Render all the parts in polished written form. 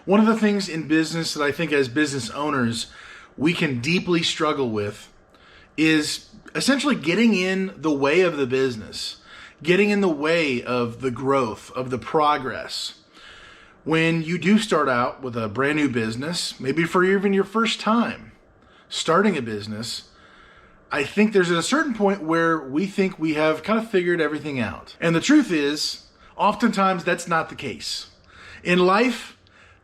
One of the things in business that I think as business owners we can deeply struggle with is essentially getting in the way of the business, getting in the way of the growth, of the progress. When you do start out with a brand new business, maybe for even your first time starting a business, I think there's at a certain point where we think we have kind of figured everything out. And the truth is, oftentimes that's not the case. In life,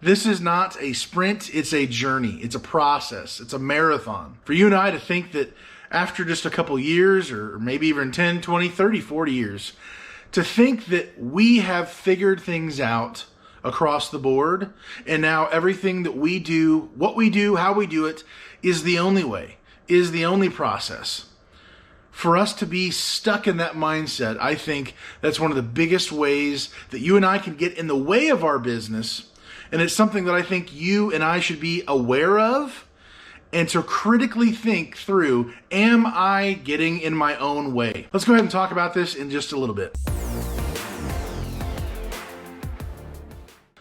this is not a sprint, it's a journey, it's a process, it's a marathon. For you and I to think that after just a couple years, or maybe even 10, 20, 30, 40 years, to think that we have figured things out across the board, and now everything that we do, what we do, how we do it, is the only way, is the only process. For us to be stuck in that mindset, I think that's one of the biggest ways that you and I can get in the way of our business. And it's something that I think you and I should be aware of and to critically think through, am I getting in my own way? Let's go ahead and talk about this in just a little bit.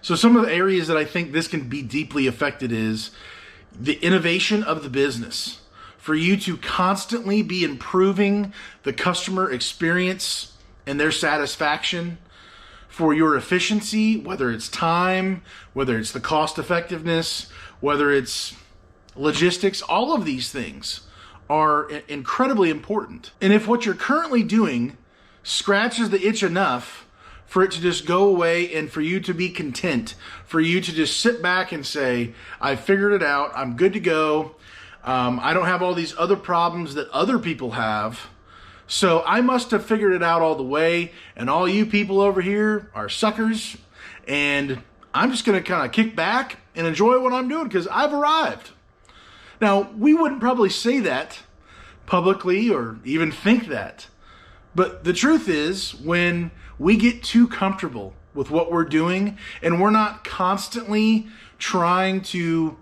So some of the areas that I think this can be deeply affected is the innovation of the business. For you to constantly be improving the customer experience and their satisfaction, for your efficiency, whether it's time, whether it's the cost effectiveness, whether it's logistics, all of these things are incredibly important. And if what you're currently doing scratches the itch enough for it to just go away and for you to be content, for you to just sit back and say, I figured it out, I'm good to go, I don't have all these other problems that other people have, so I must have figured it out all the way, and all you people over here are suckers, and I'm just going to kind of kick back and enjoy what I'm doing because I've arrived. Now, we wouldn't probably say that publicly or even think that, but the truth is, when we get too comfortable with what we're doing and we're not constantly trying to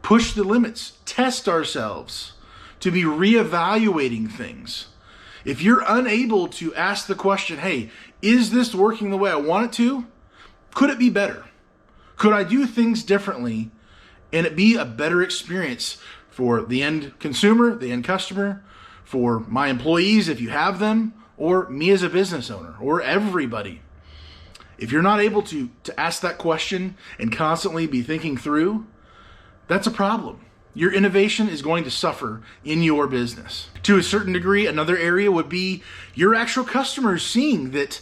push the limits, test ourselves, to be reevaluating things. If you're unable to ask the question, hey, is this working the way I want it to? Could it be better? Could I do things differently and it be a better experience for the end consumer, the end customer, for my employees if you have them, or me as a business owner, or everybody? If you're not able to ask that question and constantly be thinking through, that's a problem. Your innovation is going to suffer in your business. To a certain degree, another area would be your actual customers seeing that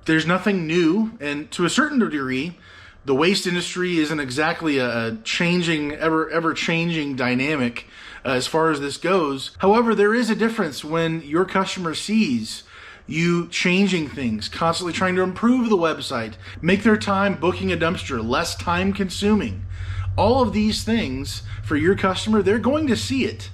there's nothing new, and to a certain degree, the waste industry isn't exactly a changing, ever-changing dynamic as far as this goes. However, there is a difference when your customer sees you changing things, constantly trying to improve the website, make their time booking a dumpster less time consuming. All of these things for your customer, they're going to see it.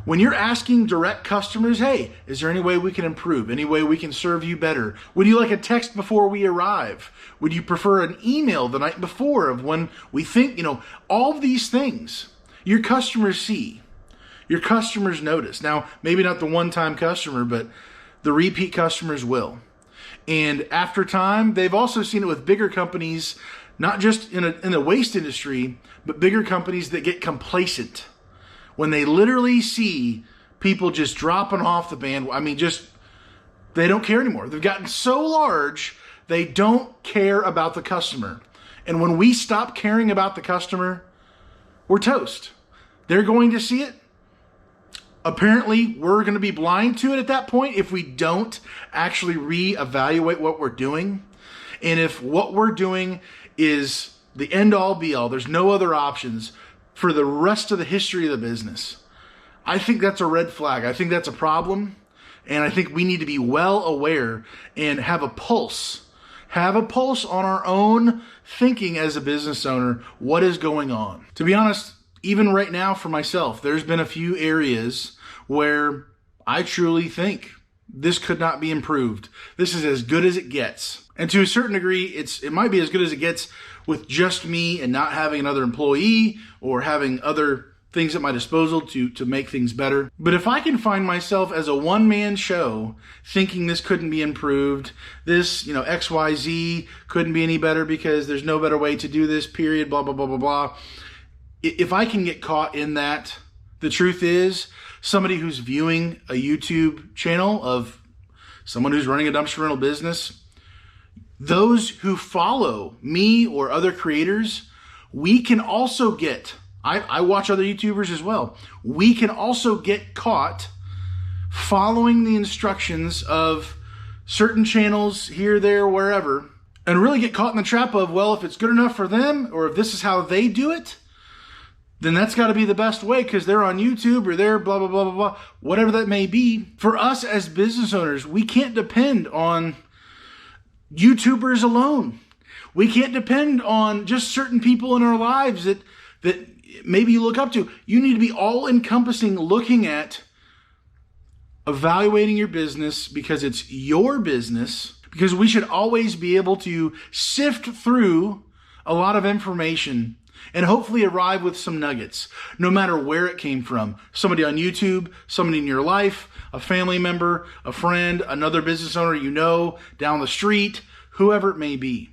When you're asking direct customers, hey, is there any way we can improve? Any way we can serve you better? Would you like a text before we arrive? Would you prefer an email the night before of when we think, all of these things your customers see, your customers notice. Now, maybe not the one-time customer, but the repeat customers will. And after time, they've also seen it with bigger companies, not just in the waste industry, but bigger companies that get complacent. When they literally see people just dropping off the bandwagon, they don't care anymore. They've gotten so large, they don't care about the customer. And when we stop caring about the customer, we're toast. They're going to see it. Apparently, we're going to be blind to it at that point if we don't actually reevaluate what we're doing. And if what we're doing is the end-all, be-all, there's no other options for the rest of the history of the business, I think that's a red flag. I think that's a problem. And I think we need to be well aware and have a pulse on our own thinking as a business owner, what is going on. To be honest, even right now for myself, there's been a few areas where I truly think this could not be improved. This is as good as it gets. And to a certain degree, it might be as good as it gets with just me and not having another employee or having other things at my disposal to make things better. But if I can find myself as a one-man show thinking this couldn't be improved, this, XYZ couldn't be any better because there's no better way to do this, period, blah, blah, blah, blah, blah. If I can get caught in that, the truth is, somebody who's viewing a YouTube channel of someone who's running a dumpster rental business, those who follow me or other creators, we can also get, I watch other YouTubers as well, we can also get caught following the instructions of certain channels here, there, wherever, and really get caught in the trap of, well, if it's good enough for them, or if this is how they do it, then that's got to be the best way because they're on YouTube or they're blah, blah, blah, blah, blah, whatever that may be. For us as business owners, we can't depend on YouTubers alone. We can't depend on just certain people in our lives that maybe you look up to. You need to be all-encompassing, looking at evaluating your business because it's your business, because we should always be able to sift through a lot of information and hopefully arrive with some nuggets, no matter where it came from. Somebody on YouTube, somebody in your life, a family member, a friend, another business owner you know, down the street, whoever it may be.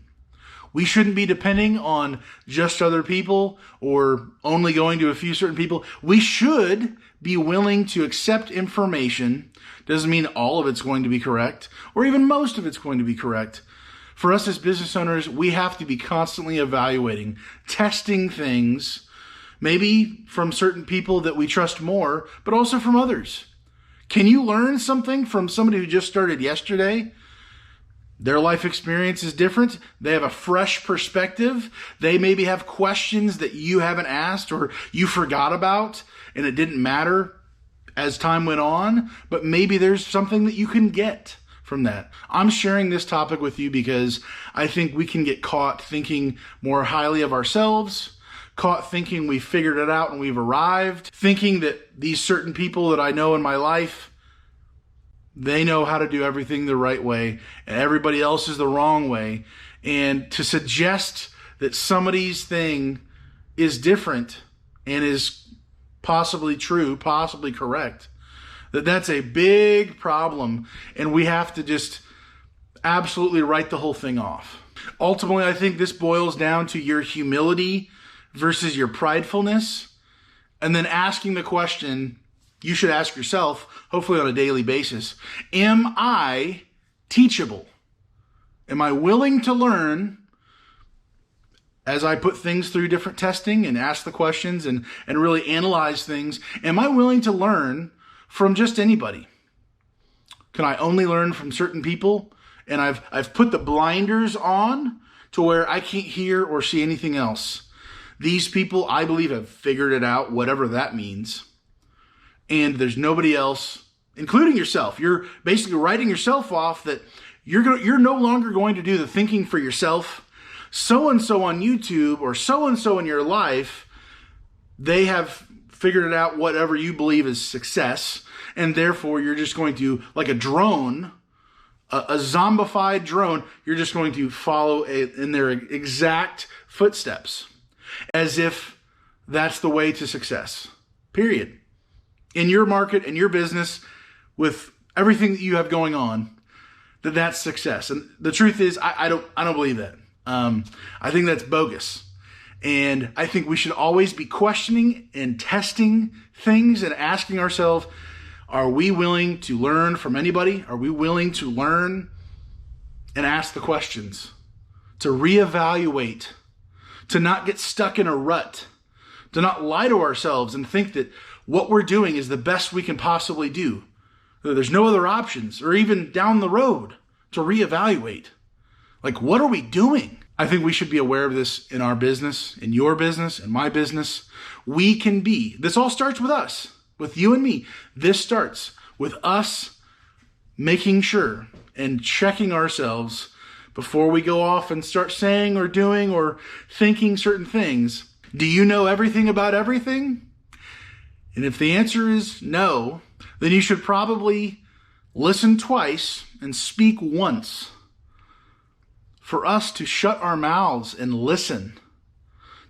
We shouldn't be depending on just other people or only going to a few certain people. We should be willing to accept information. Doesn't mean all of it's going to be correct or even most of it's going to be correct. For us as business owners, we have to be constantly evaluating, testing things, maybe from certain people that we trust more, but also from others. Can you learn something from somebody who just started yesterday? Their life experience is different. They have a fresh perspective. They maybe have questions that you haven't asked or you forgot about, and it didn't matter as time went on, but maybe there's something that you can get from that. I'm sharing this topic with you because I think we can get caught thinking more highly of ourselves, caught thinking we figured it out and we've arrived, thinking that these certain people that I know in my life, they know how to do everything the right way and everybody else is the wrong way. And to suggest that somebody's thing is different and is possibly true, possibly correct, that's a big problem, and we have to just absolutely write the whole thing off. Ultimately, I think this boils down to your humility versus your pridefulness, and then asking the question you should ask yourself, hopefully on a daily basis, am I teachable? Am I willing to learn as I put things through different testing and ask the questions and really analyze things? Am I willing to learn from just anybody? Can I only learn from certain people? And I've put the blinders on to where I can't hear or see anything else. These people, I believe, have figured it out, whatever that means. And there's nobody else, including yourself. You're basically writing yourself off that you're no longer going to do the thinking for yourself. So-and-so on YouTube or so-and-so in your life, they have figured it out, whatever you believe is success, and therefore you're just going to, like a drone, a zombified drone, you're just going to follow in their exact footsteps, as if that's the way to success, period. In your market, in your business, with everything that you have going on, that's success. And the truth is, I don't believe that. I think that's bogus. And I think we should always be questioning and testing things and asking ourselves, are we willing to learn from anybody? Are we willing to learn and ask the questions, to reevaluate, to not get stuck in a rut, to not lie to ourselves and think that what we're doing is the best we can possibly do? There's no other options, or even down the road to reevaluate. Like, what are we doing? I think we should be aware of this in our business, in your business, in my business. We can be. This all starts with us, with you and me. This starts with us making sure and checking ourselves before we go off and start saying or doing or thinking certain things. Do you know everything about everything? And if the answer is no, then you should probably listen twice and speak once. For us to shut our mouths and listen,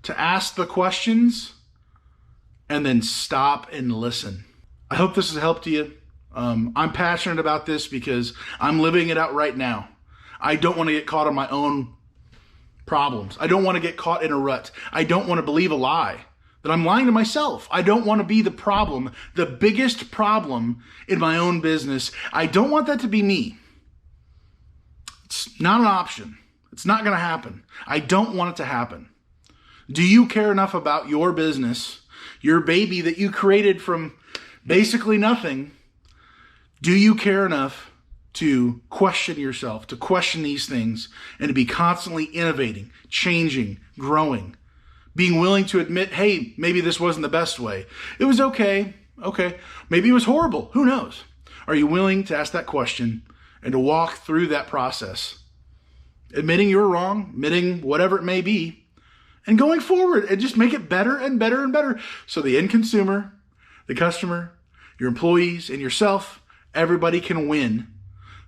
to ask the questions and then stop and listen. I hope this has helped you. I'm passionate about this because I'm living it out right now. I don't want to get caught in my own problems. I don't want to get caught in a rut. I don't want to believe a lie that I'm lying to myself. I don't want to be the problem, the biggest problem in my own business. I don't want that to be me. It's not an option. It's not going to happen. I don't want it to happen. Do you care enough about your business, your baby that you created from basically nothing? Do you care enough to question yourself, to question these things, and to be constantly innovating, changing, growing, being willing to admit, hey, maybe this wasn't the best way. It was okay. Maybe it was horrible. Who knows? Are you willing to ask that question and to walk through that process, admitting you're wrong, admitting whatever it may be, and going forward and just make it better and better and better so the end consumer, the customer, your employees, and yourself, everybody can win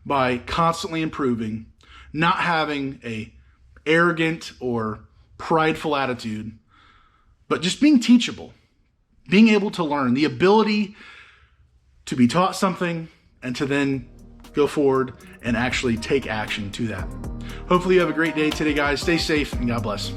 by constantly improving, not having a arrogant or prideful attitude, but just being teachable, being able to learn, the ability to be taught something and to then go forward and actually take action to that. Hopefully you have a great day today, guys. Stay safe and God bless.